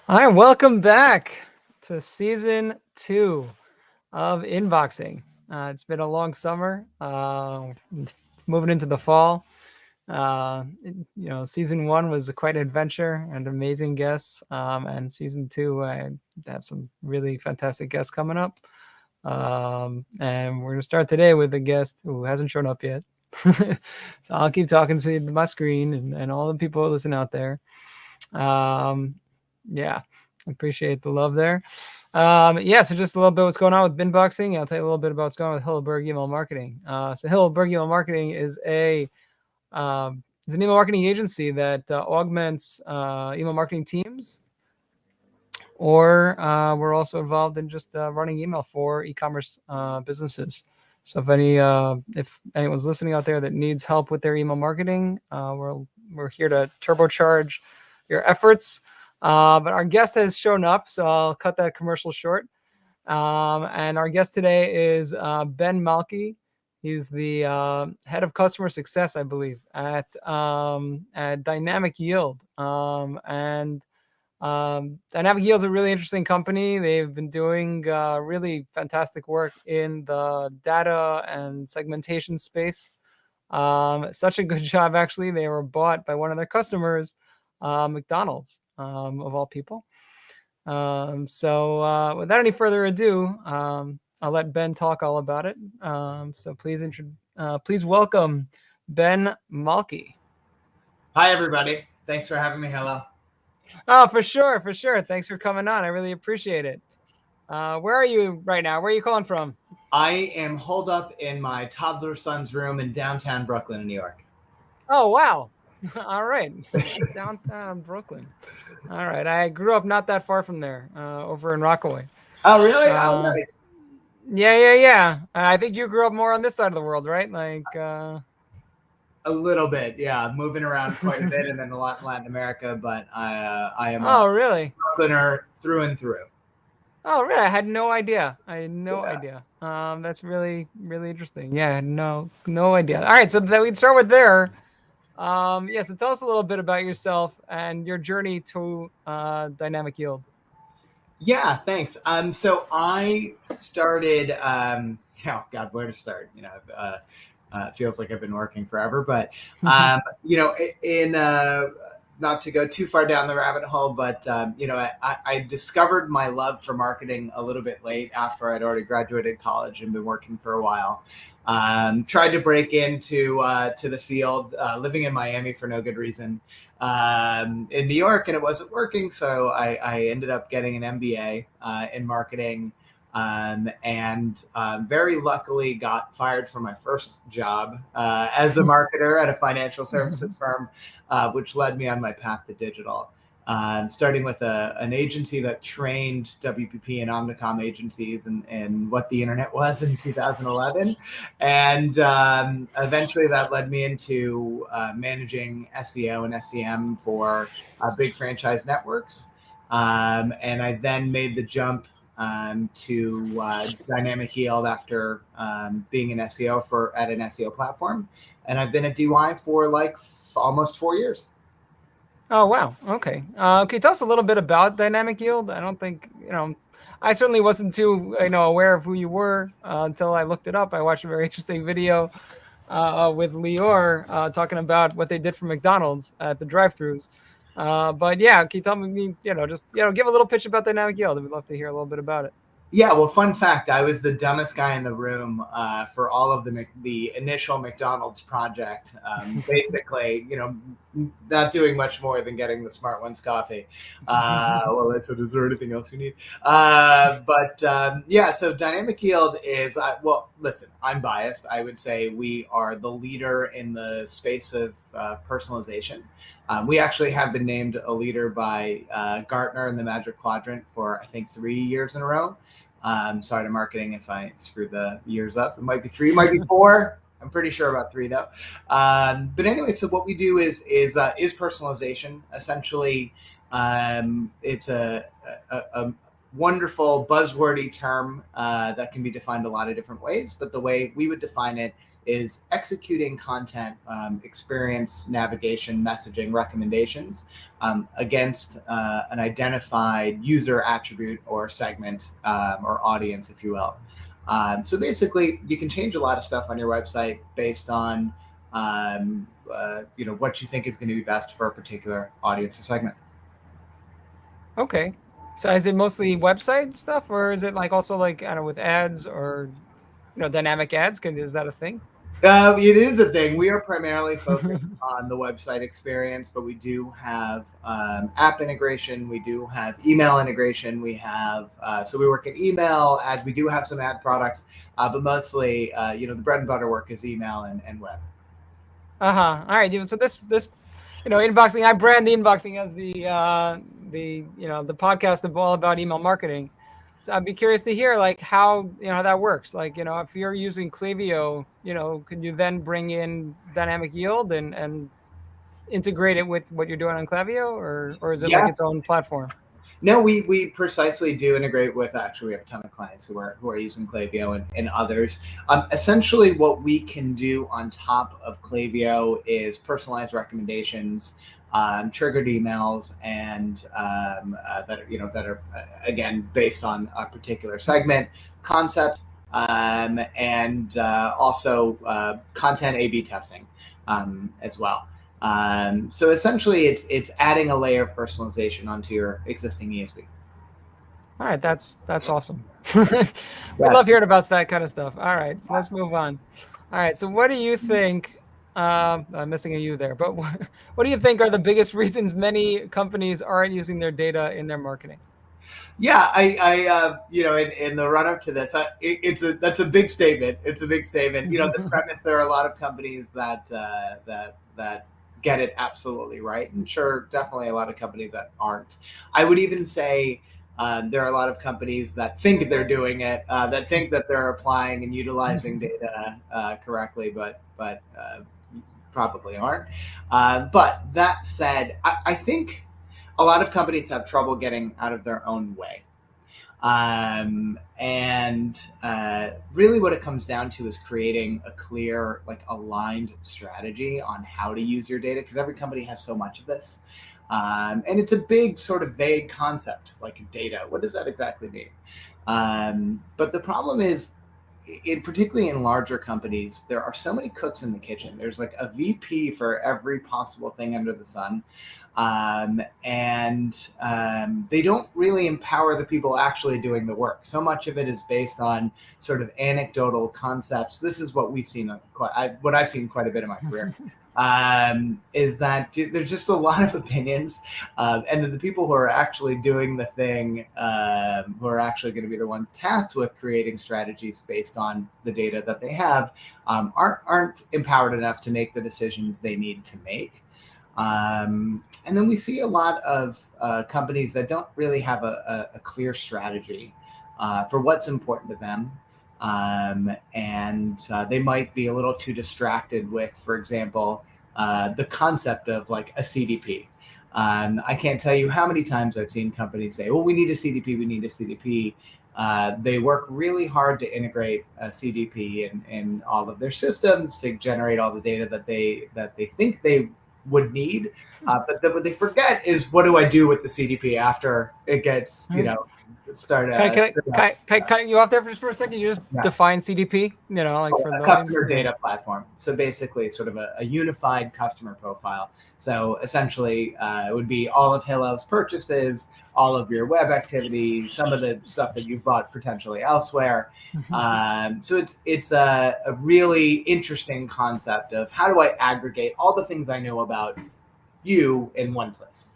All right, welcome back to season 2 of Inboxing. It's been a long summer, moving into the fall. Season 1 was quite an adventure and amazing guests. And season 2, I have some really fantastic guests coming up. And we're going to start today with a guest who hasn't shown up yet. So I'll keep talking to my screen and all the people who listen out there. Yeah, appreciate the love there. So just a little bit what's going on with Binboxing. I'll tell you a little bit about what's going on with Hilleberg Email Marketing. So Hilleberg Email Marketing is an email marketing agency that augments email marketing teams, or we're also involved in just running email for e-commerce businesses. So if anyone's listening out there that needs help with their email marketing, we're here to turbocharge your efforts. But our guest has shown up, so I'll cut that commercial short. And our guest today is Ben Malky. He's the head of customer success, I believe, at Dynamic Yield. Dynamic Yield is a really interesting company. They've been doing really fantastic work in the data and segmentation space. Such a good job, actually. They were bought by one of their customers, McDonald's, of all people. Without any further ado, I'll let Ben talk all about it. So please welcome Ben Malky. Hi, everybody. Thanks for having me. Hello. Oh, for sure. Thanks for coming on. I really appreciate it. Where are you right now? Where are you calling from? I am holed up in my toddler son's room in downtown Brooklyn, New York. Oh, wow. All right. Downtown Brooklyn. All right. I grew up not that far from there, over in Rockaway. Oh, really? Oh, nice. Yeah. I think you grew up more on this side of the world, right? A little bit, yeah. Moving around quite a bit, and then a lot in Latin America. But I am a Oh, really? Brooklyner through and through. Oh, really? I had no idea. Idea. That's really, really interesting. Yeah, I had no idea. All right, so that we'd start with there. So tell us a little bit about yourself and your journey to Dynamic Yield. Yeah, thanks. So I started. Oh God, where to start? It feels like I've been working forever, but in not to go too far down the rabbit hole, but I discovered my love for marketing a little bit late after I'd already graduated college and been working for a while. Tried to break into to the field, living in Miami for no good reason, in New York, and it wasn't working. So I ended up getting an MBA in marketing. And very luckily got fired from my first job as a marketer at a financial services firm, which led me on my path to digital. Starting with an agency that trained WPP and Omnicom agencies and what the internet was in 2011. And eventually that led me into managing SEO and SEM for big franchise networks. And I then made the jump to Dynamic Yield after being an SEO at an SEO platform. And I've been at DY for almost 4 years. Oh, wow. Okay. Tell us a little bit about Dynamic Yield. I don't think, I certainly wasn't too, aware of who you were until I looked it up. I watched a very interesting video with Youre talking about what they did for McDonald's at the drive-thrus. But yeah, can you tell me, give a little pitch about Dynamic Yield? We'd love to hear a little bit about it. Yeah, well, fun fact, I was the dumbest guy in the room for all of the initial McDonald's project. Basically, not doing much more than getting the Smart Ones coffee. Well, that's is there anything else you need? So Dynamic Yield is, well, listen, I'm biased. I would say we are the leader in the space of personalization. We actually have been named a leader by Gartner in the Magic Quadrant for, I think, 3 years in a row. Sorry to marketing if I screw the years up. It might be 3, it might be 4. I'm pretty sure about 3 though. But anyway, so what we do is personalization. Essentially, it's a wonderful buzzwordy term that can be defined a lot of different ways. But the way we would define it is executing content, experience, navigation, messaging, recommendations against an identified user attribute or segment or audience, if you will. So basically, you can change a lot of stuff on your website based on what you think is going to be best for a particular audience or segment. Okay. So is it mostly website stuff, or is it like also like, I don't know, with ads or dynamic ads? Is that a thing? It is a thing. We are primarily focused on the website experience, but we do have app integration. We do have email integration. We have so we work in email ads. We do have some ad products, but mostly, the bread and butter work is email and web. Uh-huh. All right, dude. So this inboxing, I brand the inboxing as the podcast all about email marketing. So I'd be curious to hear like how that works. Like, if you're using Klaviyo, can you then bring in dynamic yield and integrate it with what you're doing on Klaviyo, or is it like Yeah. its own platform? No, we precisely do integrate with. Actually, we have a ton of clients who are using Klaviyo and others. Essentially, what we can do on top of Klaviyo is personalized recommendations, triggered emails, and that are again based on a particular segment concept, and also content A/B testing as well. So essentially, it's adding a layer of personalization onto your existing ESP. All right, that's awesome. We Yes. love hearing about that kind of stuff. All right, so let's move on. All right, so what do you think? I'm missing a U there, but what do you think are the biggest reasons many companies aren't using their data in their marketing? Yeah, in the run up to this, that's a big statement. It's a big statement. The premise, there are a lot of companies that get it absolutely right, and sure, definitely a lot of companies that aren't. I would even say there are a lot of companies that think they're doing it, that think that they're applying and utilizing data correctly, but probably aren't. But that said, I think a lot of companies have trouble getting out of their own way. And really what it comes down to is creating a clear, like aligned strategy on how to use your data, because every company has so much of this. And it's a big sort of vague concept, like data. What does that exactly mean? But the problem is, particularly in larger companies, there are so many cooks in the kitchen. There's like a VP for every possible thing under the sun. And they don't really empower the people actually doing the work. So much of it is based on sort of anecdotal concepts. This is what we've seen, what I've seen quite a bit in my career. Is that there's just a lot of opinions, and then the people who are actually doing the thing, who are actually going to be the ones tasked with creating strategies based on the data that they have, aren't empowered enough to make the decisions they need to make. And then we see a lot of companies that don't really have a clear strategy for what's important to them. And they might be a little too distracted with, for example, the concept of like a CDP. I can't tell you how many times I've seen companies say, "Well, we need a CDP. We need a CDP." They work really hard to integrate a CDP in all of their systems to generate all the data that they think they would need. But what they forget is, what do I do with the CDP after it gets started? Can I cut you off there for a second? You just define CDP, like for a the customer data platform. So basically, sort of a unified customer profile. So essentially, it would be all of Hillel's purchases, all of your web activity, some of the stuff that you've bought potentially elsewhere. So it's a really interesting concept of, how do I aggregate all the things I know about you in one place.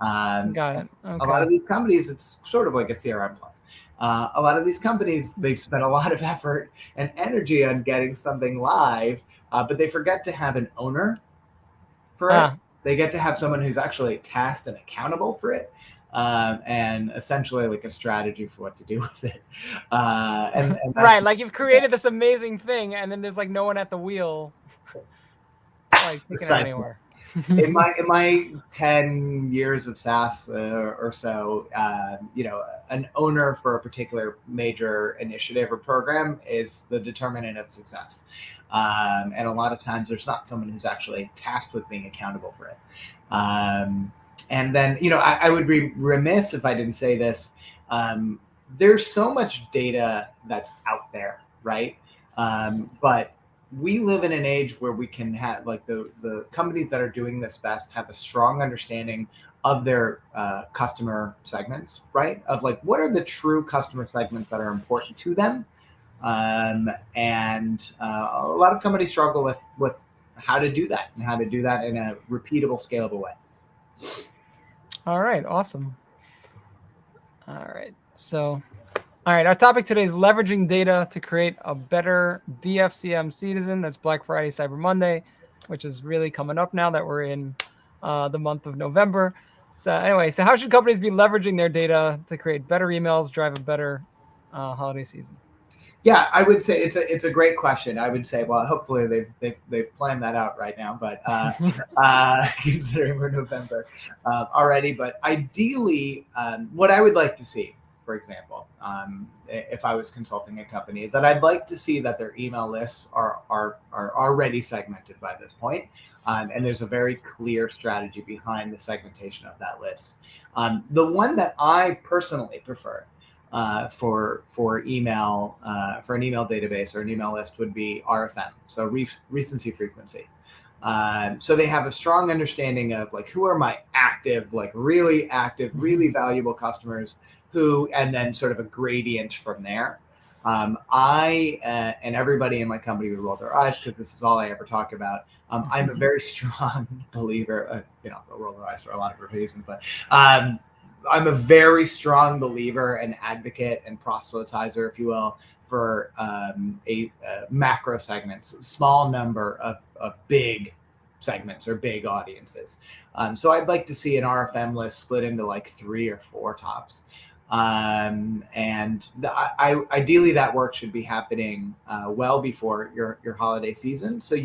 Got it. Okay. A lot of these companies, it's sort of like a CRM plus. A lot of these companies, they've spent a lot of effort and energy on getting something live, but they forget to have an owner for it. They get to have someone who's actually tasked and accountable for it, and essentially like a strategy for what to do with it. And right, like you've created this amazing thing, and then there's like no one at the wheel, like taking it anywhere. In my 10 years of SaaS or so, an owner for a particular major initiative or program is the determinant of success. And a lot of times there's not someone who's actually tasked with being accountable for it. And then, I would be remiss if I didn't say this. There's so much data that's out there, right? But we live in an age where we can have, like, the companies that are doing this best have a strong understanding of their customer segments, right? Of like, what are the true customer segments that are important to them? And a lot of companies struggle with how to do that and how to do that in a repeatable, scalable way. All right, awesome. All right, so, all right, our topic today is leveraging data to create a better BFCM season. That's Black Friday, Cyber Monday, which is really coming up now that we're in the month of November. So anyway, so how should companies be leveraging their data to create better emails, drive a better holiday season? Yeah, I would say it's a great question. I would say, well, hopefully they've planned that out right now, but considering we're November already. But ideally, what I would like to see, for example, if I was consulting a company, is that I'd like to see that their email lists are already segmented by this point. And there's a very clear strategy behind the segmentation of that list. The one that I personally prefer for email, for an email database or an email list would be RFM, so recency frequency. So they have a strong understanding of like, who are my active, like really active, really valuable customers, and then sort of a gradient from there. I and everybody in my company would roll their eyes because this is all I ever talk about. I'm a very strong believer. They'll roll their eyes for a lot of reasons, but I'm a very strong believer and advocate and proselytizer, if you will, for a macro segments, small number of big segments or big audiences. So I'd like to see an RFM list split into like 3 or 4 tops. Ideally that work should be happening well before your holiday season, so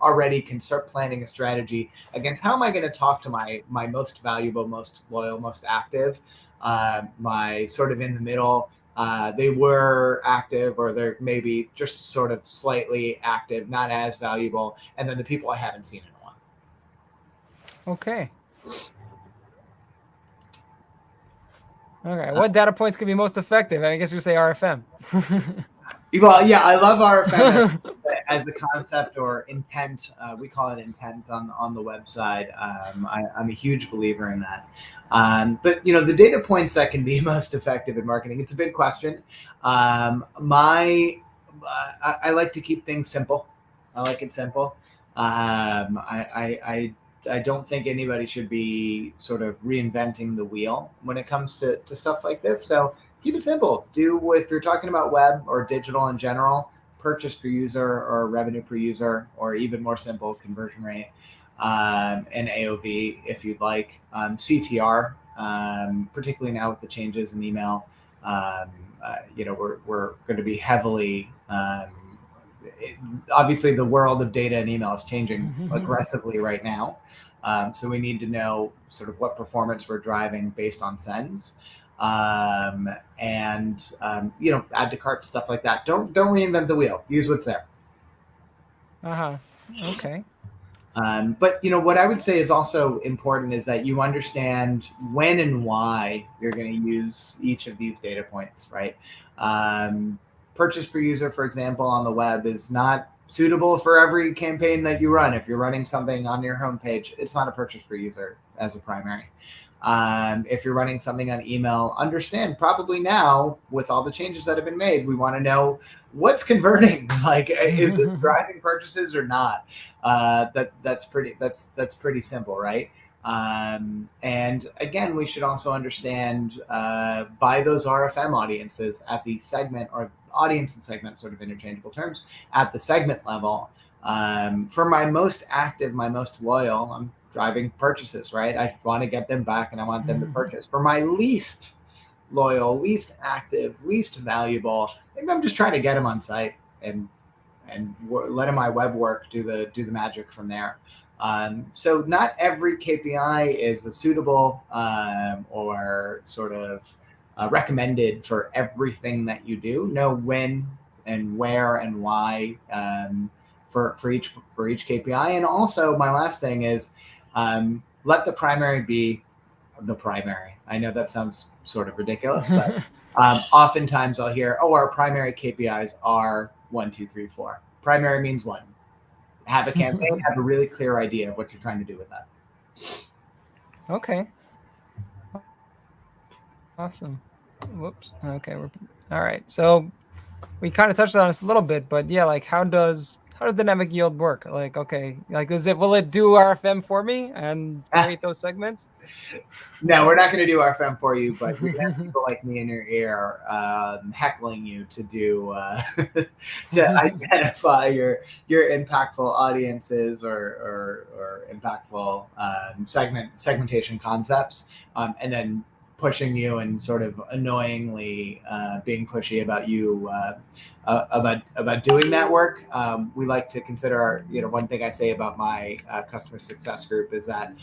already can start planning a strategy against how am I going to talk to my most valuable, most loyal, most active, my sort of in the middle. They were active, or they're maybe just sort of slightly active, not as valuable, and then the people I haven't seen in a while. Okay. Okay, what data points can be most effective? I guess you say RFM. Well, yeah, I love RFM as a concept or intent. We call it intent on the website. I'm a huge believer in that. But the data points that can be most effective in marketing, it's a big question. I like to keep things simple. I like it simple. I don't think anybody should be sort of reinventing the wheel when it comes to stuff like this. So keep it simple. If you're talking about web or digital in general, purchase per user or revenue per user, or even more simple, conversion rate, and AOV if you'd like. CTR, particularly now with the changes in email, we're going to be heavily. Obviously, the world of data and email is changing aggressively right now. So we need to know sort of what performance we're driving based on sends. Add to cart, stuff like that. Don't reinvent the wheel. Use what's there. Okay. But what I would say is also important is that you understand when and why you're going to use each of these data points, right? Purchase per user, for example, on the web is not suitable for every campaign that you run. If you're running something on your homepage, it's not a purchase per user as a primary. If you're running something on email, understand probably now with all the changes that have been made, we want to know what's converting. Like, is this driving purchases or not? That's pretty simple, right? And again, we should also understand by those RFM audiences at the segment, or audience and segment, sort of interchangeable terms, at the segment level. For my most active, my most loyal, I'm driving purchases, right? I want to get them back and I want them to purchase. For my least loyal, least active, least valuable, maybe I'm just trying to get them on site and letting my web work do the magic from there. So not every KPI is a suitable or sort of recommended for everything that you do. Know when and where and why for each KPI. And also, my last thing is let the primary be the primary. I know that sounds sort of ridiculous, but oftentimes I'll hear, "Oh, our primary KPIs are 1, 2, 3, 4." Primary means one. Have a campaign. Have a really clear idea of what you're trying to do with that. Okay. Awesome. Whoops. Okay. All right. So we kind of touched on this a little bit, but yeah, like how does dynamic yield work? Like, okay, like will it do RFM for me and create those segments? No, we're not going to do RFM for you, but you're going to have people like me in your ear heckling you to do to identify your impactful audiences or impactful segmentation concepts, and then pushing you and sort of annoyingly being pushy about you about doing that work. We like to consider one thing I say about my customer success group is that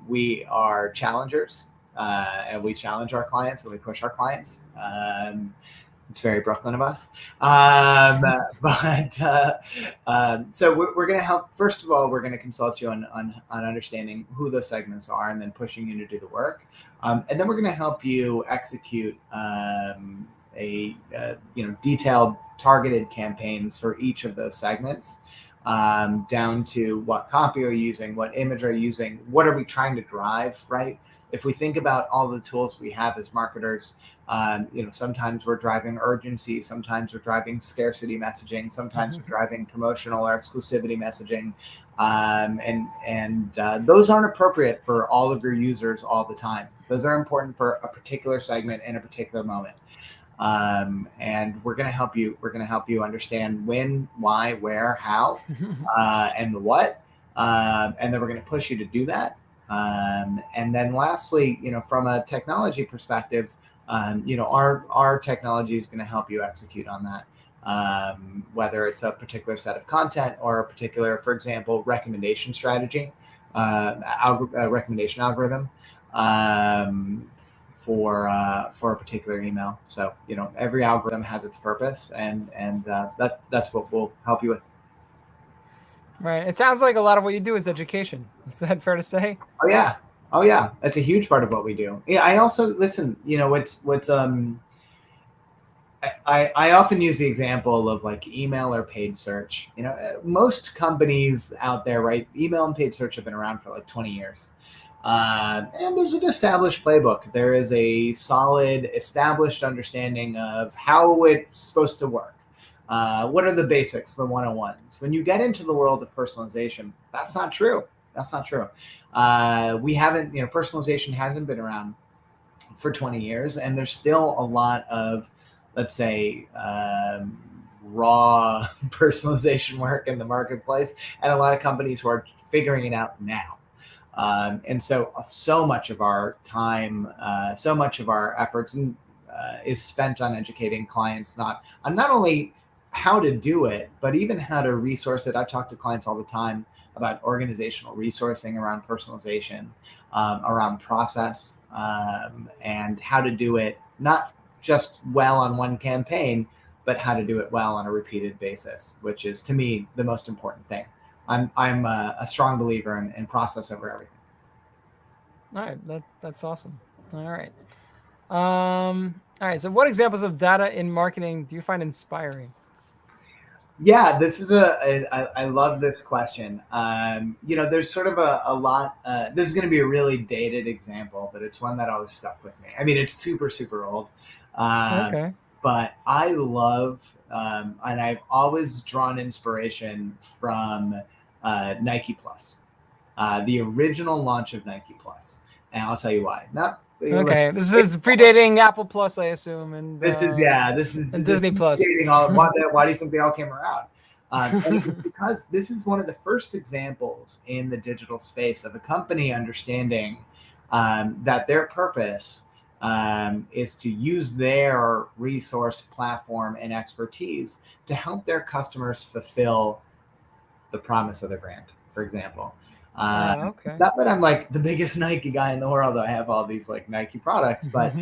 we are challengers, and we challenge our clients and we push our clients. It's very Brooklyn of us. So we're going to help. First of all, we're going to consult you on understanding who those segments are and then pushing you to do the work. And then we're going to help you execute detailed targeted campaigns for each of those segments, down to what copy are you using, what image are you using, what are we trying to drive, right? If we think about all the tools we have as marketers, sometimes we're driving urgency, sometimes we're driving scarcity messaging, sometimes we're driving promotional or exclusivity messaging, and those aren't appropriate for all of your users all the time. Those are important for a particular segment in a particular moment. And we're going to help you. We're going to help you understand when, why, where, how, and the what. And then we're going to push you to do that. And then lastly, from a technology perspective, our technology is going to help you execute on that. Whether it's a particular set of content or a particular, for example, recommendation strategy, recommendation algorithm. For a particular email. So every algorithm has its purpose, and that's what we'll help you with. Right. It sounds like a lot of what you do is education. Is that fair to say? Oh yeah, that's a huge part of what we do. Yeah, I also listen. I often use the example of like email or paid search. Most companies out there, right? Email and paid search have been around for like 20 years. And there's an established playbook. There is a solid, established understanding of how it's supposed to work. What are the basics, the 101s? When you get into the world of personalization, that's not true. That's not true. Personalization hasn't been around for 20 years, and there's still a lot of, let's say, raw personalization work in the marketplace, and a lot of companies who are figuring it out now. And so much of our time, so much of our efforts is spent on educating clients, not only how to do it, but even how to resource it. I talk to clients all the time about organizational resourcing around personalization, around process, and how to do it not just well on one campaign, but how to do it well on a repeated basis, which is, to me, the most important thing. I'm a strong believer in process over everything. All right, that's awesome. All right. All right. So, what examples of data in marketing do you find inspiring? Yeah, this is I love this question. There's sort of a lot. This is going to be a really dated example, but it's one that always stuck with me. I mean, it's super, super old. Okay. But I love, and I've always drawn inspiration from Nike Plus, the original launch of Nike Plus. And I'll tell you why. Okay. This is predating Apple Plus, I assume, and this is Disney Plus. dating all. Why do you think they all came around? And it's because this is one of the first examples in the digital space of a company understanding that their purpose is to use their resource platform and expertise to help their customers fulfill the promise of their brand. For example, Okay. Not that I'm like the biggest Nike guy in the world. I have all these like Nike products, but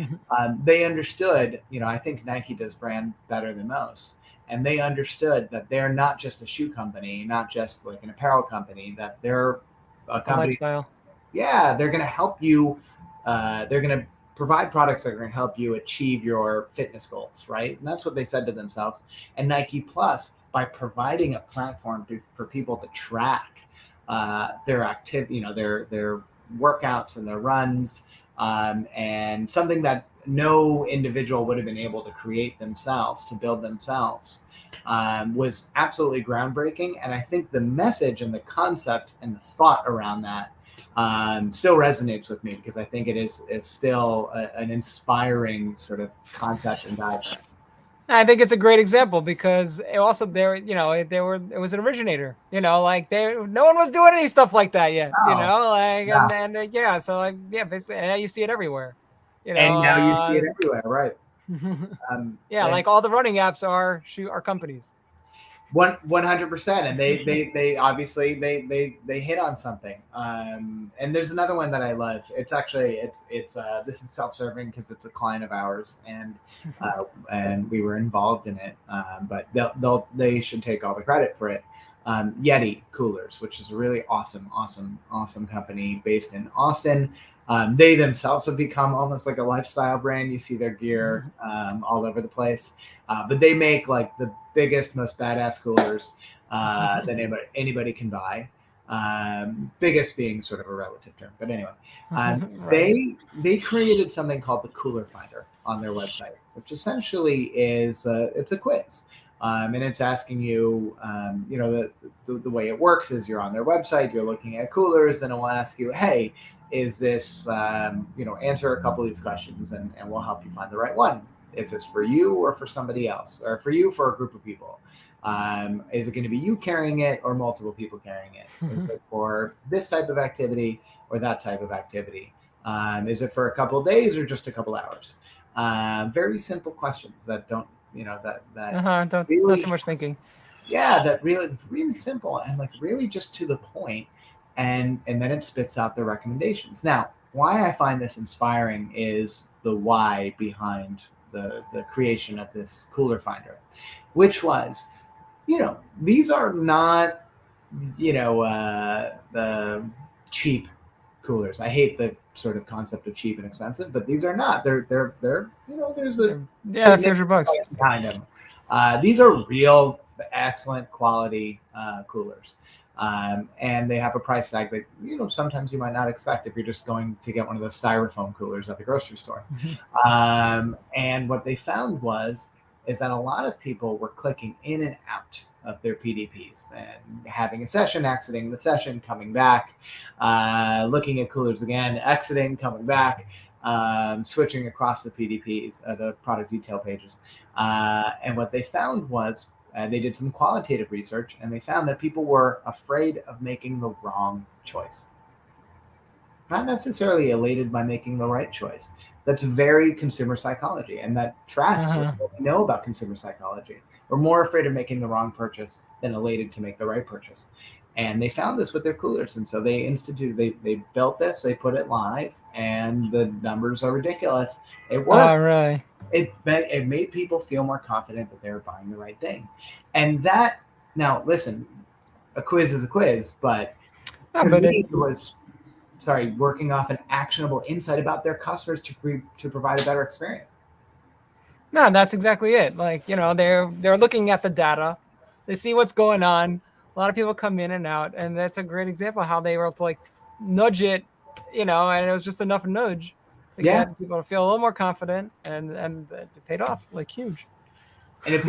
they understood, I think Nike does brand better than most. And they understood that they're not just a shoe company, not just like an apparel company, that they're a A company. lifestyle. Yeah, they're going to help you. They're going to provide products that are going to help you achieve your fitness goals, right? And that's what they said to themselves. And Nike Plus, by providing a platform for people to track their activity, their workouts and their runs, and something that no individual would have been able to create themselves, to build themselves, was absolutely groundbreaking. And I think the message and the concept and the thought around that still resonates with me, because I think it's still an inspiring sort of concept and guideline. I think it's a great example because it also it was an originator, like no one was doing any stuff like that yet, Oh, like yeah. yeah, so like yeah, basically, and now you see it everywhere, you know, And now you see it everywhere, right? yeah, And like all the running apps are companies. 100%, and they obviously they hit on something. And there's another one that I love. It's actually it's this is self-serving because it's a client of ours, and we were involved in it. But they should take all the credit for it. Yeti Coolers, which is a really awesome company based in Austin. They themselves have become almost like a lifestyle brand. You see their gear all over the place. But they make like the biggest, most badass coolers that anybody can buy. Biggest being sort of a relative term, but anyway, Right. they created something called the Cooler Finder on their website, which essentially is it's a quiz. And it's asking you, the way it works is you're on their website, you're looking at coolers, and it will ask you, hey, is this, answer a couple of these questions, and we'll help you find the right one. Is this for you or for somebody else, or for you for a group of people? Is it going to be you carrying it or multiple people carrying it? Is it for this type of activity or that type of activity? Is it for a couple of days or just a couple hours? Very simple questions that don't, that Don't not too really, much thinking. yeah, that really simple and like really just to the point, and then it spits out the recommendations. Now, why I find this inspiring is the why behind the creation of this cooler finder, which was, these are not, the cheap coolers. I hate the sort of concept of cheap and expensive, but these are not. They're there's a Yeah, a few hundred significant bucks. price behind them. These are real excellent quality coolers. And they have a price tag that sometimes you might not expect if you're just going to get one of those styrofoam coolers at the grocery store. And what they found is that a lot of people were clicking in and out of their PDPs and having a session, exiting the session, coming back, looking at coolers again, exiting, coming back, switching across the PDPs, the product detail pages. And what they found was they did some qualitative research, and they found that people were afraid of making the wrong choice. Not necessarily elated by making the right choice. That's very consumer psychology, and that tracks with what we know about consumer psychology. We're more afraid of making the wrong purchase than elated to make the right purchase. And they found this with their coolers, and so they built this, they put it live, and the numbers are ridiculous. It Oh, worked. really? It made people feel more confident that they were buying the right thing. And that, now listen, a quiz is a quiz, but No, to but me it was, working off an actionable insight about their customers to provide a better experience. no, that's exactly it. Like, they're looking at the data, they see what's going on. A lot of people come in and out, and that's a great example of how they were able to like nudge it, and it was just enough nudge to Yeah. get people to feel a little more confident, and it paid off like huge. And if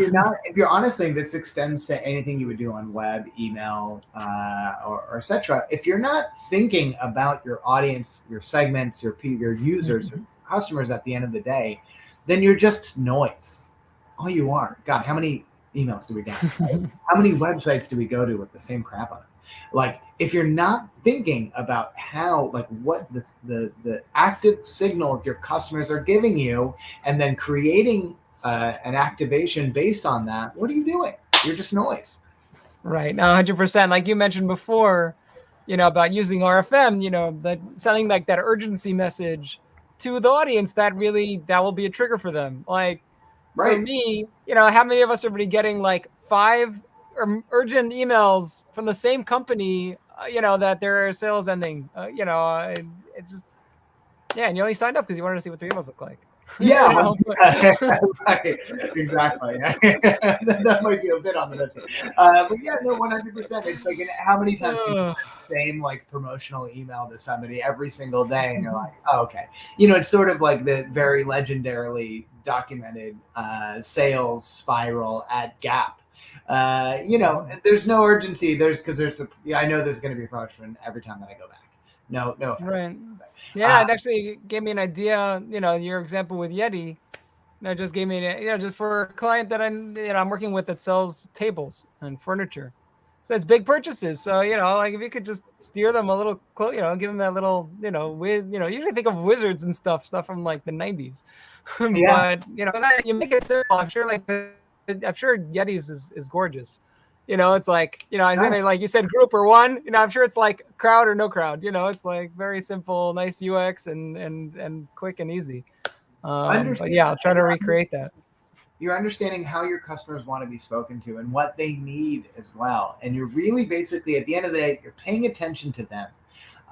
you're honestly, this extends to anything you would do on web, email, or etc. If you're not thinking about your audience, your segments, your users, your customers at the end of the day, then you're just noise. All you are. God, how many emails do we get? Right? How many websites do we go to with the same crap on it? Like, if you're not thinking about how, like, what the active signals your customers are giving you, and then creating an activation based on that, what are you doing? You're just noise. Right. No, 100%. Like you mentioned before, about using RFM, that sending like that urgency message to the audience that will be a trigger for them. Like for Right. me, how many of us are going to be getting like five urgent emails from the same company, that their sales ending, it just, yeah, and you only signed up because you wanted to see what their emails look like. Yeah, But right, exactly. That might be a bit on the nose, but yeah, no, 100%. It's like, how many times can you uh, send the same like promotional email to somebody every single day, and you're like, oh, okay, it's sort of like the very legendarily documented sales spiral at Gap. There's no urgency. I know there's going to be a promotion every time that I go back. No offense. right. Yeah, it actually gave me an idea. Your example with Yeti, just gave me, just for a client that I'm working with that sells tables and furniture. So it's big purchases. So like if you could just steer them a little close, give them that little, usually think of wizards and stuff from like the '90s, Yeah. but that you make it simple. I'm sure I'm sure Yetis is gorgeous. It's like, I was gonna, Nice. like you said, group or one. I'm sure it's like crowd or no crowd. It's like very simple, nice UX and quick and easy. But Understand, yeah, I'll try and to recreate that. you're understanding how your customers want to be spoken to and what they need as well. And you're really basically, at the end of the day, you're paying attention to them.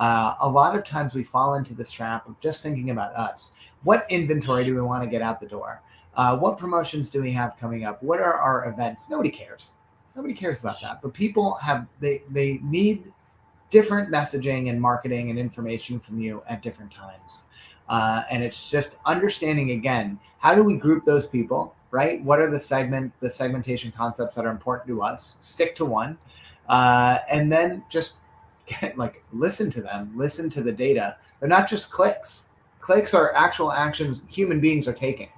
A lot of times we fall into this trap of just thinking about us. What inventory do we want to get out the door? What promotions do we have coming up? What are our events? Nobody cares. Nobody cares about that. But people they need different messaging and marketing and information from you at different times. And it's just understanding, again, how do we group those people, right? What are the segmentation concepts that are important to us? Stick to one, and then just listen to them, listen to the data. They're not just clicks. Clicks are actual actions human beings are taking,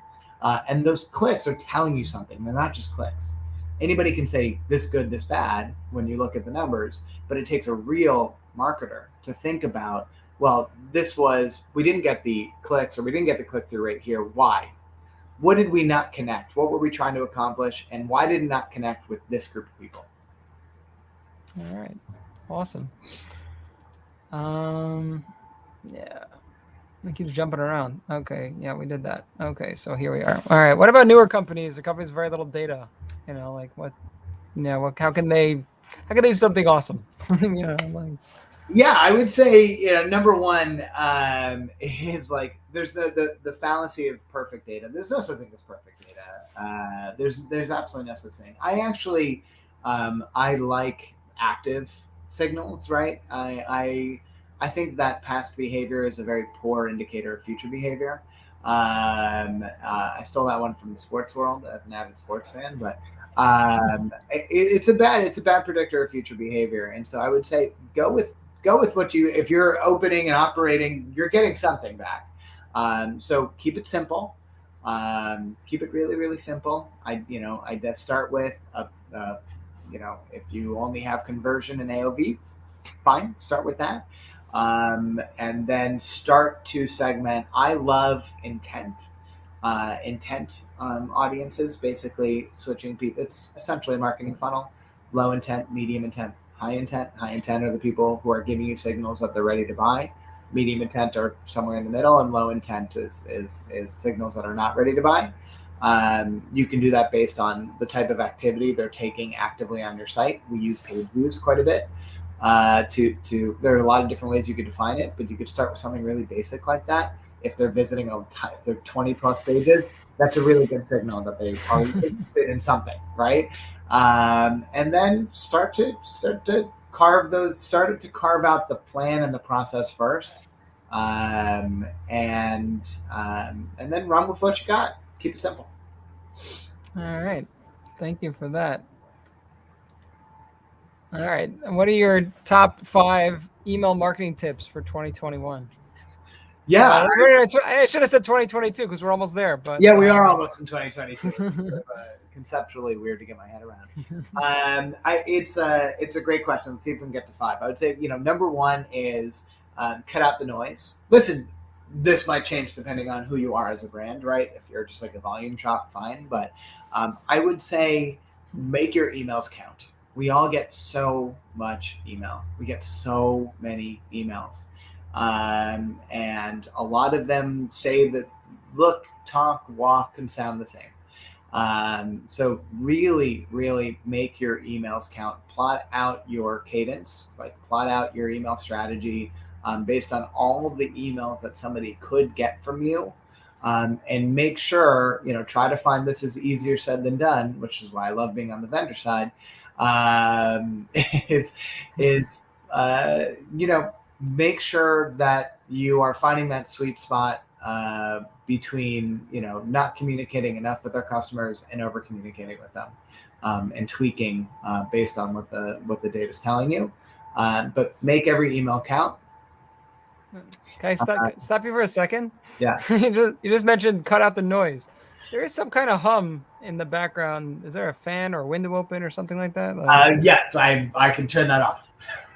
and those clicks are telling you something. They're not just clicks. Anybody can say this good, this bad when you look at the numbers, but it takes a real marketer to think about, well, we didn't get the clicks, or we didn't get the click through rate here. Why? What did we not connect? What were we trying to accomplish? And why did it not connect with this group of people? All right. Awesome. Um, yeah. It keeps jumping around. Okay. Yeah, we did that. Okay. So here we are. All right. What about newer companies or companies with very little data? Like what, yeah, how can they do something awesome? Like, Yeah, I would say, number one, is like there's the fallacy of perfect data. There's no such thing as perfect data. There's absolutely no such thing. I like active signals, right? I think that past behavior is a very poor indicator of future behavior. I stole that one from the sports world as an avid sports fan, but it's a bad predictor of future behavior. And so I would say go with what if you're opening and operating, you're getting something back. So keep it simple. Keep it really, really simple. I start with if you only have conversion and AOV, fine, start with that. And then start to segment. I love intent audiences, basically switching people. It's essentially a marketing funnel: low intent, medium intent, high intent. High intent are the people who are giving you signals that they're ready to buy. Medium intent are somewhere in the middle, and low intent is signals that are not ready to buy. You can do that based on the type of activity they're taking actively on your site. We use page views quite a bit. There are a lot of different ways you could define it, but you could start with something really basic like that. If they're visiting if they're 20 plus pages, that's a really good signal that they are interested in something, right? And then start to carve out the plan and the process first, and then run with what you got. Keep it simple. all right. Thank you for that. All right. And what are your top 5 email marketing tips for 2021? Yeah, I should have said 2022 because we're almost there. But yeah, we are almost in 2022. Conceptually weird to get my head around. It's a great question. Let's see if we can get to 5. I would say, number 1 is cut out the noise. Listen, this might change depending on who you are as a brand, right? If you're just like a volume shop, fine. But I would say make your emails count. we all get so much email. We get so many emails. And a lot of them say that look, talk, walk, and sound the same. So really, really make your emails count. Plot out your cadence, like plot out your email strategy based on all of the emails that somebody could get from you. And make sure, try to find this is easier said than done, which is why I love being on the vendor side. Um, is is make sure that you are finding that sweet spot between not communicating enough with our customers and over communicating with them, and tweaking based on what the data is telling you. But make every email count. Can I stop you for a second? Yeah. You just mentioned cut out the noise. There is some kind of hum in the background. Is there a fan or window open or something like that? Yes, I can turn that off.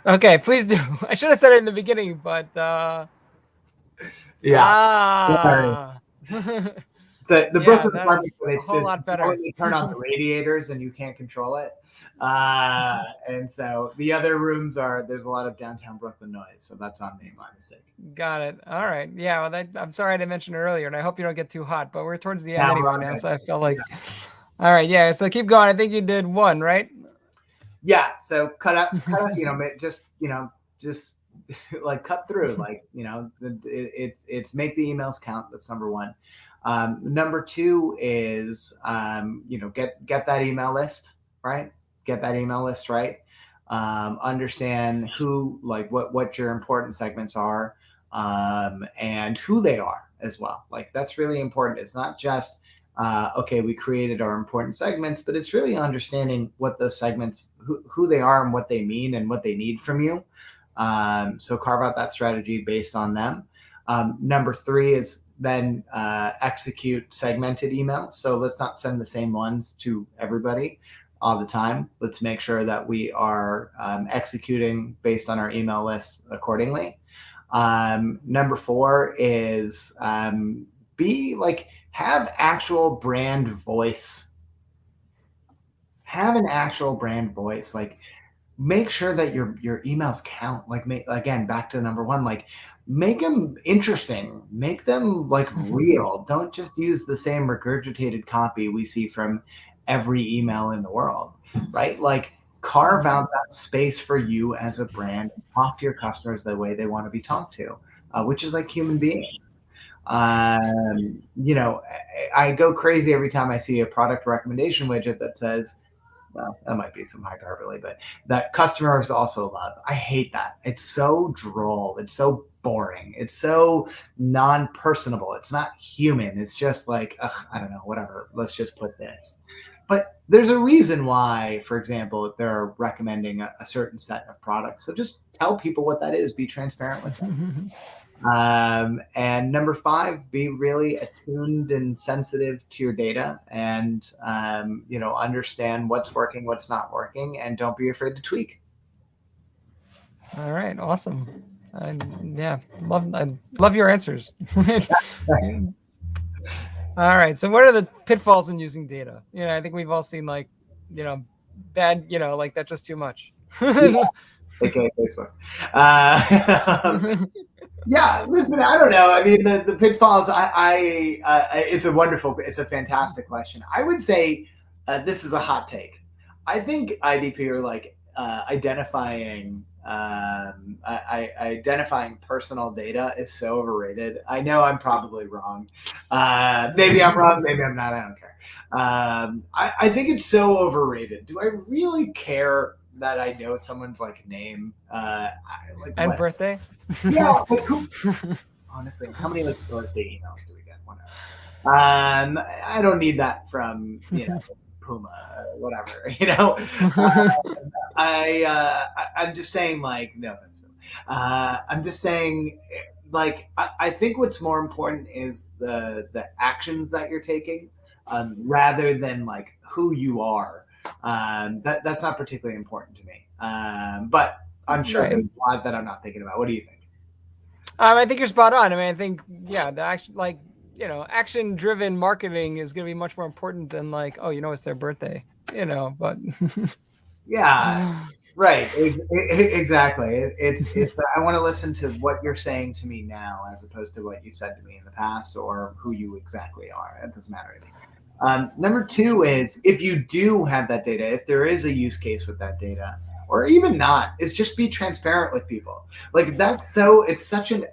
Okay, please do. I should have said it in the beginning, but Yeah. ah. So the Yeah, Brooklyn that is apartment, a whole lot better. when they turn on the radiators and you can't control it. And so the other rooms there's a lot of downtown Brooklyn noise. So that's on me, my mistake. Got it. All right. Yeah. Well, I'm sorry I didn't mention it earlier, and I hope you don't get too hot. But we're towards the end Now anyway now, so I felt like. Yeah. All right. Yeah. So keep going. I think you did one, right? Yeah. So cut out. Just like cut through. Like it's make the emails count. That's number one. Number two is get that email list right. Get that email list right. Understand who, like what your important segments are, and who they are as well. Like that's really important. It's not just okay, we created our important segments, but it's really understanding what those segments, who they are and what they mean and what they need from you. So carve out that strategy based on them. Number three is then execute segmented emails. So let's not send the same ones to everybody all the time. Let's make sure that we are executing based on our email lists accordingly. Number four is have actual brand voice. Have an actual brand voice. Like make sure that your emails count. Like again, back to number one, like make them interesting, make them like real. Don't just use the same regurgitated copy we see from every email in the world, right? Like carve out that space for you as a brand. Talk to your customers the way they want to be talked to, which is like human beings. I go crazy every time I see a product recommendation widget that says, well, that might be some hyperbole, but that customers also love. I hate that. It's so droll. It's so boring. It's so non-personable. It's not human. It's just like, I don't know, whatever. Let's just put this. But there's a reason why, for example, they're recommending a certain set of products. So just tell people what that is. Be transparent with them. And number five, be really attuned and sensitive to your data, and understand what's working, what's not working, and don't be afraid to tweak. All right, awesome. I love your answers. All right, so what are the pitfalls in using data? I think we've all seen bad, like that's just too much. AKA Facebook. Yeah, listen, I don't know. I mean, the pitfalls. It's a fantastic question. I would say this is a hot take. I think IDP are like identifying personal data is so overrated. I know I'm probably wrong. Maybe I'm wrong. Maybe I'm not. I don't care. I think it's so overrated. Do I really care that I know someone's name and birthday? Yeah. Honestly, how many birthday emails do we get? Whatever. I don't need that from Puma, whatever. I'm just saying, no, that's. I'm just saying, I think what's more important is the actions that you're taking, rather than who you are. That's not particularly important to me. But I'm sure there's a lot that I'm not thinking about. What do you think? I think you're spot on. I mean, I think the action, action-driven marketing is going to be much more important than it's their birthday. But Yeah, right. Exactly. It's. I want to listen to what you're saying to me now, as opposed to what you said to me in the past, or who you exactly are. That doesn't matter to me. Number two is, if you do have that data, if there is a use case with that data, or even not, is just be transparent with people. Like that's so. It's such a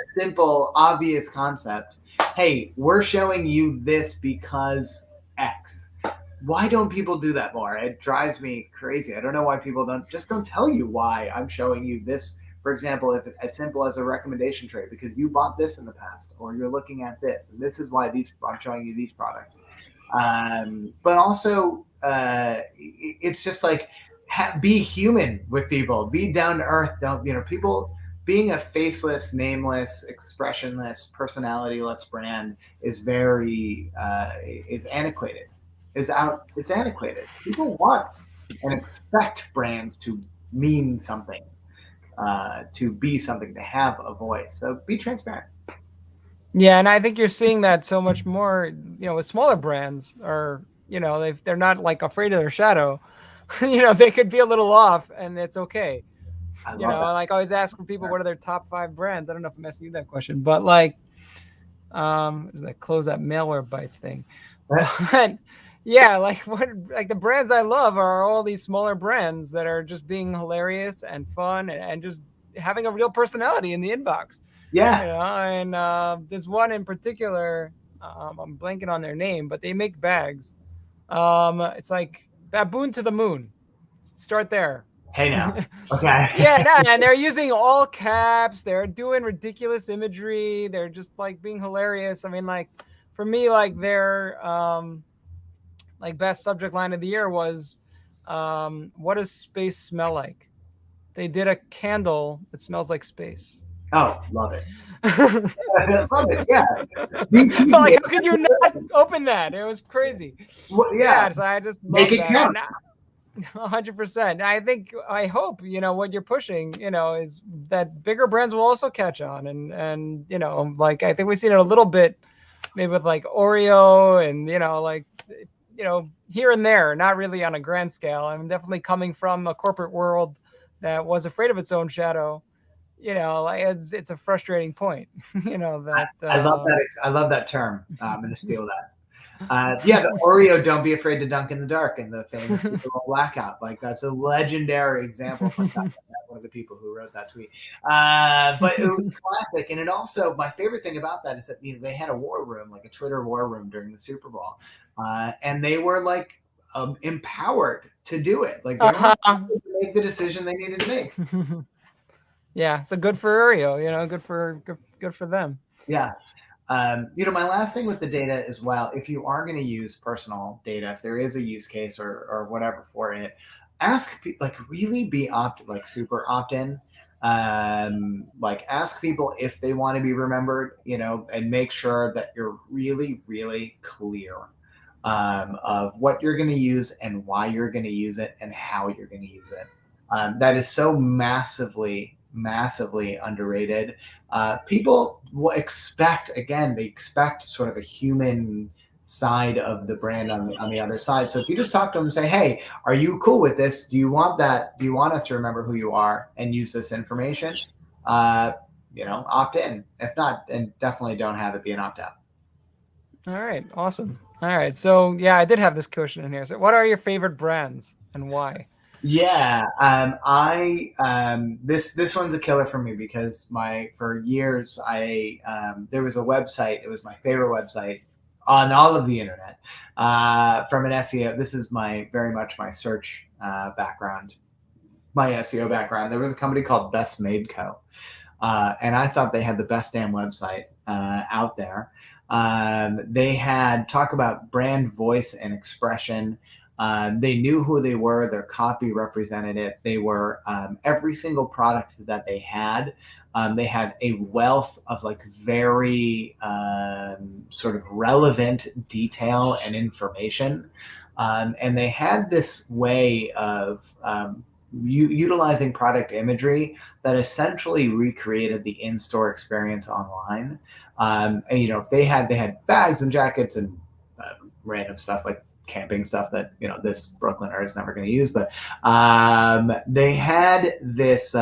simple, obvious concept. Hey, we're showing you this because X. Why don't people do that more? It drives me crazy. I don't know why people don't tell you why I'm showing you this. For example, if it's as simple as a recommendation tray, because you bought this in the past, or you're looking at this, and this is why these I'm showing you these products. But also, it's just like be human with people, be down to earth. Don't people being a faceless, nameless, expressionless, personalityless brand is very is antiquated. Is out. It's antiquated. People want and expect brands to mean something, to be something, to have a voice. So be transparent. Yeah, and I think you're seeing that so much more, with smaller brands, or they're not like afraid of their shadow. They could be a little off, and it's okay. I love that. Like I always ask for people what are their top 5 brands. I don't know if I'm asking you that question, but like, close that malware bites thing. But yeah, like like the brands I love are all these smaller brands that are just being hilarious and fun, and just having a real personality in the inbox. Yeah. And there's one in particular. I'm blanking on their name, but they make bags. It's like Baboon to the Moon. Start there. Hey now. Okay. Yeah, no, and they're using all caps. They're doing ridiculous imagery. They're just like being hilarious. I mean, like for me, like their like best subject line of the year was, "What does space smell like?" They did a candle that smells like space. Oh, love it. But Love it. Yeah. Be like, cheeky. how could you not open that? It was crazy. Well, yeah. Yeah, so I just Make love it that, and count. 100%. I hope what you're pushing, is that bigger brands will also catch on, and like I think we've seen it a little bit, maybe with like Oreo, and like here and there, not really on a grand scale. I'm definitely coming from a corporate world that was afraid of its own shadow. Like it's a frustrating point. That I love that. I love that term. I'm going to steal that. Yeah, the Oreo "Don't be afraid to dunk in the dark" and the famous Super Bowl blackout. Like that's a legendary example from one of the people who wrote that tweet. But it was classic, and it also, my favorite thing about that is that they had a war room, like a Twitter war room during the Super Bowl, and they were like empowered to do it. Like they weren't to make the decision they needed to make. Yeah, so good for Oreo. Good for them. Yeah. My last thing with the data as well, if you are going to use personal data, if there is a use case or whatever for it, ask like really be like super opt in. Like ask people if they want to be remembered, and make sure that you're really, really clear of what you're going to use and why you're going to use it and how you're going to use it. That is so massively, massively underrated. People will expect, again, they expect sort of a human side of the brand on the other side. So if you just talk to them and say, hey, are you cool with this? Do you want that? Do you want us to remember who you are and use this information? Opt in. If not, then definitely don't have it be an opt out. All right, awesome. All right, so yeah, I did have this question in here. So, what are your favorite brands and why? Yeah, this one's a killer for me because for years there was a website. It was my favorite website on all of the internet, from an SEO. This is very much my search background, my SEO background. There was a company called Best Made Co. And I thought they had the best damn website out there. They had talk about brand voice and expression. They knew who they were. Their copy represented it. They were every single product that they had. They had a wealth of like very sort of relevant detail and information. And they had this way of utilizing product imagery that essentially recreated the in-store experience online. And, if they had bags and jackets and random stuff like camping stuff that this Brooklyner is never going to use. But they had this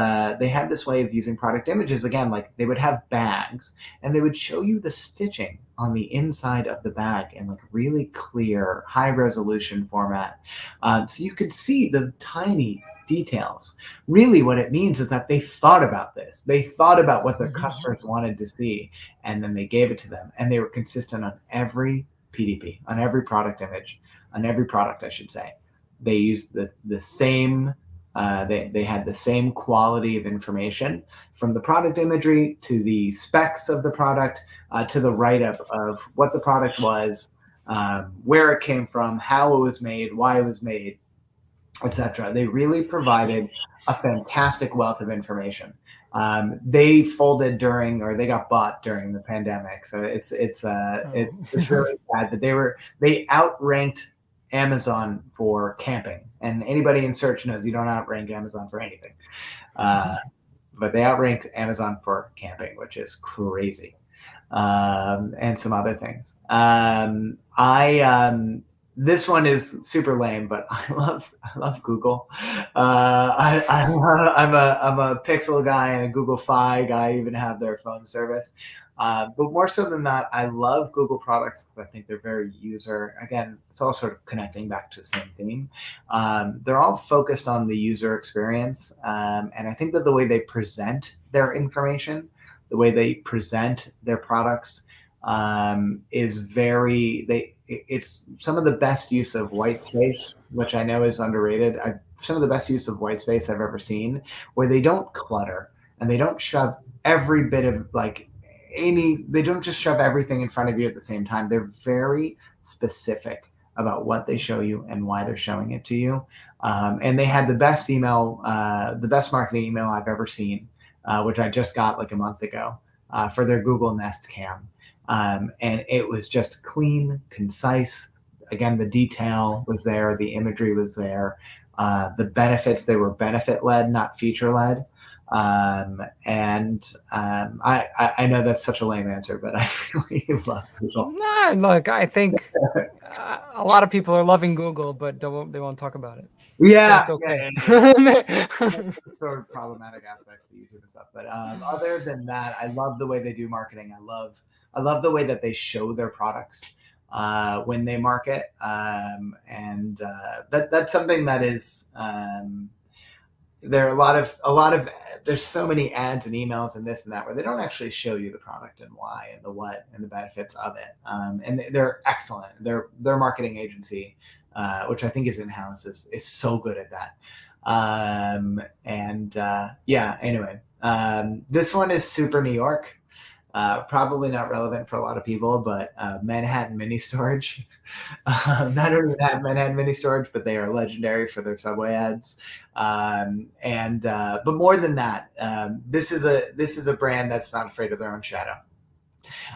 way of using product images. Again, like they would have bags and they would show you the stitching on the inside of the bag in like really clear, high resolution format, so you could see the tiny details. Really, what it means is that they thought about this. They thought about what their customers wanted to see, and then they gave it to them. And they were consistent on every PDP, on every product image, on every product, I should say. They used the same. They had the same quality of information, from the product imagery to the specs of the product, to the write-up of what the product was, where it came from, how it was made, why it was made, etc. They really provided a fantastic wealth of information. They folded during, or they got bought during the pandemic, so it's really sad that they outranked Amazon for camping, and anybody in search knows you don't outrank Amazon for anything. But they outranked Amazon for camping, which is crazy, and some other things. This one is super lame, but I love Google. I'm a Pixel guy and a Google Fi guy. I even have their phone service. But more so than that, I love Google products because I think they're very user. Again, it's all sort of connecting back to the same theme. They're all focused on the user experience, and I think that the way they present their information, the way they present their products, is it's some of the best use of white space, which I know is underrated. Some of the best use of white space I've ever seen, where they don't clutter and they don't shove every bit of they don't just shove everything in front of you at the same time. They're very specific about what they show you and why they're showing it to you. And they had the best marketing email I've ever seen, which I just got like a month ago, for their Google Nest Cam. And it was just clean, concise. Again, the detail was there, the imagery was there, the benefits, they were benefit-led, not feature-led. I know that's such a lame answer, but I really love Google. Nah, look, I think a lot of people are loving Google, but they won't talk about it. Yeah, so it's okay. Sort of problematic aspects to YouTube and stuff, but other than that, I love the way they do marketing. I love the way that they show their products when they market, and that's something that is. There are a lot of there's so many ads and emails and this and that where they don't actually show you the product and why and the what and the benefits of it. And they're excellent. Their marketing agency, which I think is in-house, is so good at that. Anyway, this one is super New York. Probably not relevant for a lot of people, but Manhattan Mini Storage. Not only that, Manhattan Mini Storage, but they are legendary for their subway ads. But more than that, this is a brand that's not afraid of their own shadow.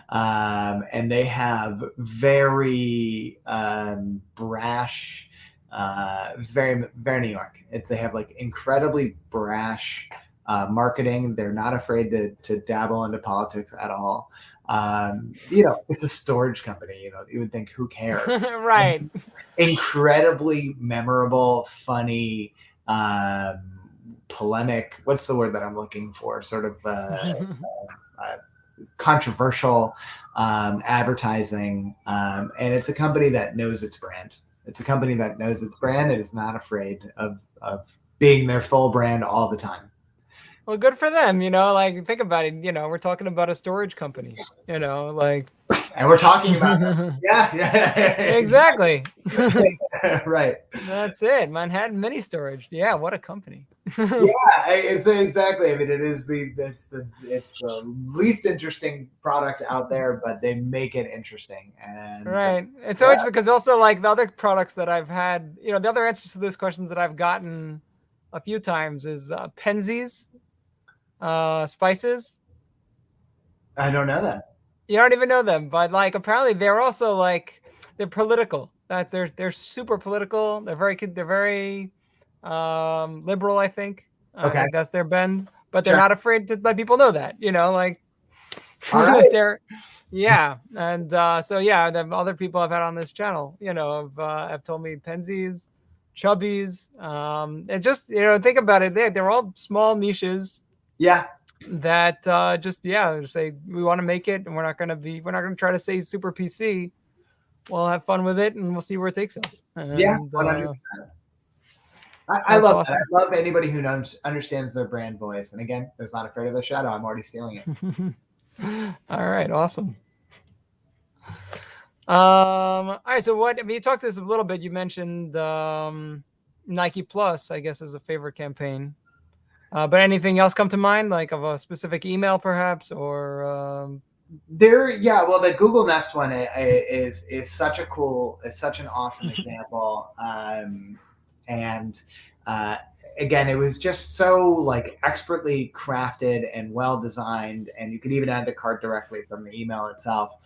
And they have very brash. It's very, very New York. They have like incredibly brash marketing. They're not afraid to dabble into politics at all. It's a storage company. You would think, who cares? Right. Incredibly memorable, funny, polemic. What's the word that I'm looking for? Sort of controversial advertising. And it's a company that knows its brand. It's a company that knows its brand and is not afraid of being their full brand all the time. Well, good for them. Like, think about it. We're talking about a storage company. Like, and we're talking about yeah, exactly. Right. That's it. Manhattan Mini Storage. Yeah, what a company. It's exactly. I mean, it's the least interesting product out there, but they make it interesting. And right. It's so interesting because also, like, the other products that I've had, the other answers to those questions that I've gotten a few times is Penzies spices. I don't know them. You don't even know them, but like apparently they're also like they're political. They're super political. They're very liberal. I think. Okay. I think that's their bend, but they're not afraid to let people know that. Like All right. They're, yeah, and so yeah, the other people I've had on this channel, have told me Pensies, Chubbies, and just think about it, they're all small niches Yeah. that just say we want to make it, and we're not gonna try to say super PC. We'll have fun with it, and we'll see where it takes us. Yeah. And 100%. I that's love that. awesome. I love anybody who understands their brand voice. And again, there's not afraid of the shadow. I'm already stealing it. All right, awesome. All right, so what? I mean, you talked to this a little bit. You mentioned Nike Plus, I guess, is a favorite campaign. But anything else come to mind, like of a specific email, perhaps, or? Yeah. Well, the Google Nest one is such an awesome example. And uh, again, it was just so like expertly crafted and well designed, and you could even add to cart directly from the email itself,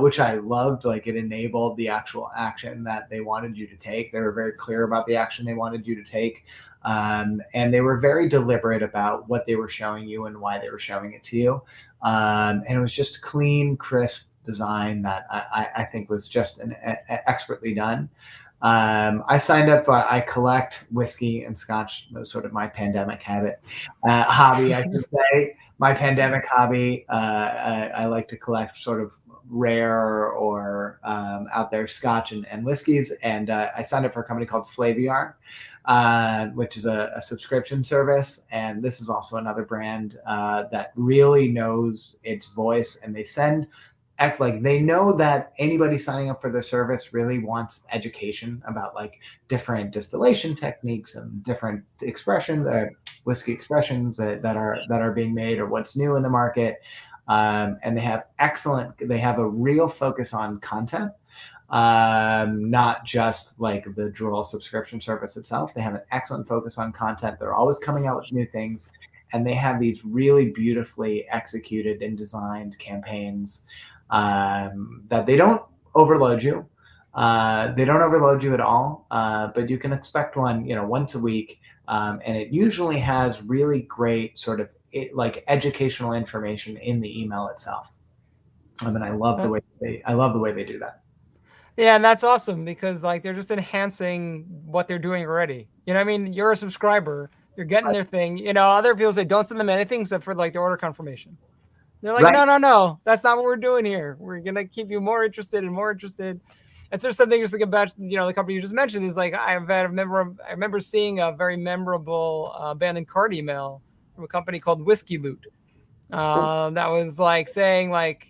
which I loved. Like, it enabled the actual action that they wanted you to take. They were very clear about the action they wanted you to take, and they were very deliberate about what they were showing you and why they were showing it to you. And it was just clean, crisp design that I think was just expertly done. I signed up. I collect whiskey and scotch. That was sort of my pandemic hobby, I should say. My pandemic hobby. I like to collect sort of rare or out there scotch and whiskeys. And I signed up for a company called Flaviar, which is a subscription service. And this is also another brand that really knows its voice, and act like they know that anybody signing up for the service really wants education about like different distillation techniques and different whiskey expressions that are being made, or what's new in the market. And they have a real focus on content, not just like the droll subscription service itself. They have an excellent focus on content. They're always coming out with new things, and they have these really beautifully executed and designed campaigns that they don't overload you. They don't overload you at all, but you can expect one, once a week, and it usually has really great sort of like educational information in the email itself. I mean, I love the way they do that. Yeah, and that's awesome because like they're just enhancing what they're doing already. I mean, you're a subscriber, you're getting their thing. Other people say don't send them anything except for like the order confirmation. They're like, Right. no, no, no, that's not what we're doing here. We're gonna keep you more interested and more interested. And so something just like about the company you just mentioned is like I remember seeing a very memorable abandoned cart email from a company called Whiskey Loot. That was like saying like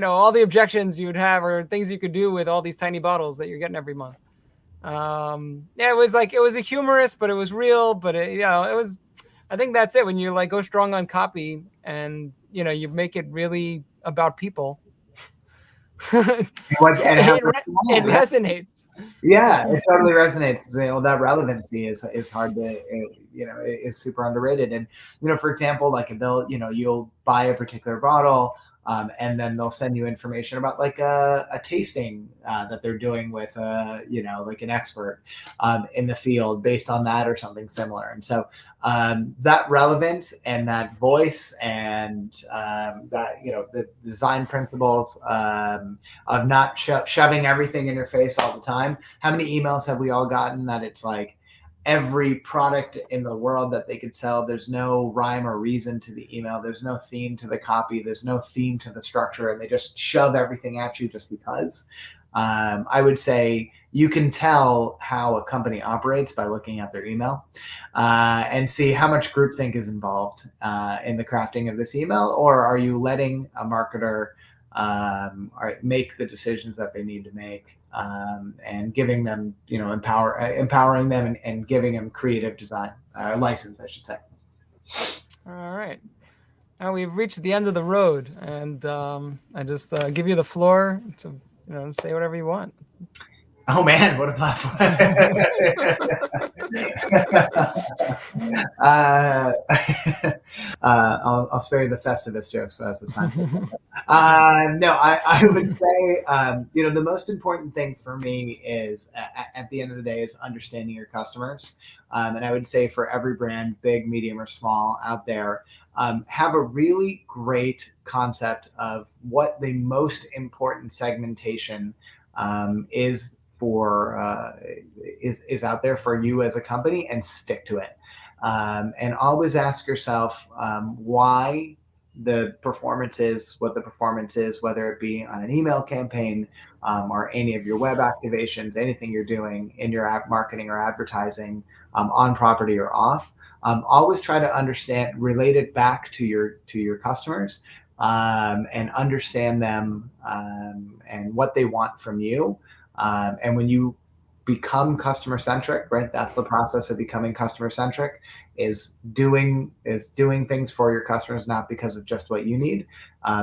all the objections you would have or things you could do with all these tiny bottles that you're getting every month. Yeah, it was a humorous, but it was real. But it was. I think that's it. When you like go strong on copy and you make it really about people, And how it resonates. Yeah, it totally resonates. That relevancy is hard to, is super underrated. And, for example, like you'll buy a particular bottle, and then they'll send you information about like a tasting that they're doing with, like an expert in the field based on that or something similar. And so that relevance and that voice and that, the design principles of not shoving everything in your face all the time. How many emails have we all gotten that it's like every product in the world that they could sell, there's no rhyme or reason to the email, there's no theme to the copy, there's no theme to the structure, and they just shove everything at you just because? I would say you can tell how a company operates by looking at their email and see how much groupthink is involved in the crafting of this email, or are you letting a marketer make the decisions that they need to make, and giving them, empowering them and giving them creative design license, I should say. All right. Now we've reached the end of the road, and I just give you the floor to say whatever you want. Oh man, what a platform! uh, I'll spare you the Festivus jokes as the time. No, I would say, the most important thing for me is at the end of the day is understanding your customers. And I would say for every brand, big, medium, or small out there, have a really great concept of what the most important segmentation is for is out there for you as a company, and stick to it. And always ask yourself why the performance is what the performance is, whether it be on an email campaign or any of your web activations, anything you're doing in your app marketing or advertising, on property or off. Always try to understand, relate it back to your customers, and understand them, and what they want from you. And when you become customer centric, right? That's the process of becoming customer centric, is doing things for your customers, not because of just what you need.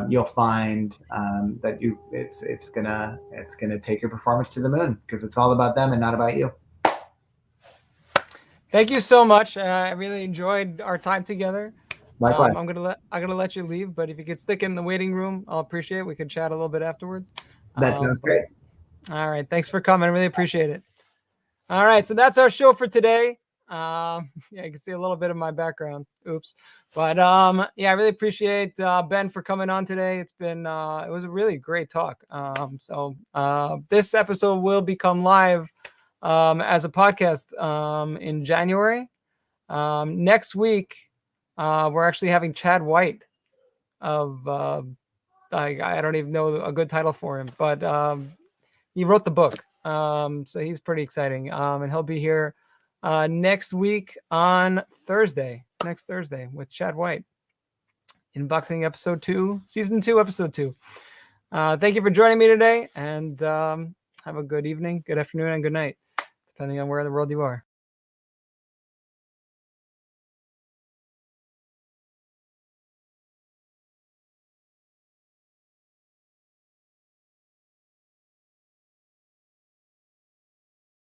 You'll find that it's gonna take your performance to the moon, because it's all about them and not about you. Thank you so much. I really enjoyed our time together. Likewise. I'm gonna let you leave, but if you could stick in the waiting room, I'll appreciate it. We could chat a little bit afterwards. That sounds great. All right, thanks for coming. I really appreciate it. All right, so that's our show for today. Yeah, you can see a little bit of my background. Oops. But yeah, I really appreciate Ben for coming on today. It was a really great talk. So this episode will become live as a podcast in January. Next week, we're actually having Chad White of I don't even know a good title for him, but he wrote the book. So he's pretty exciting. And he'll be here next week on Thursday, next Thursday, with Chad White. Unboxing episode 2, season 2, episode 2. Thank you for joining me today, and have a good evening, good afternoon, and good night, depending on where in the world you are.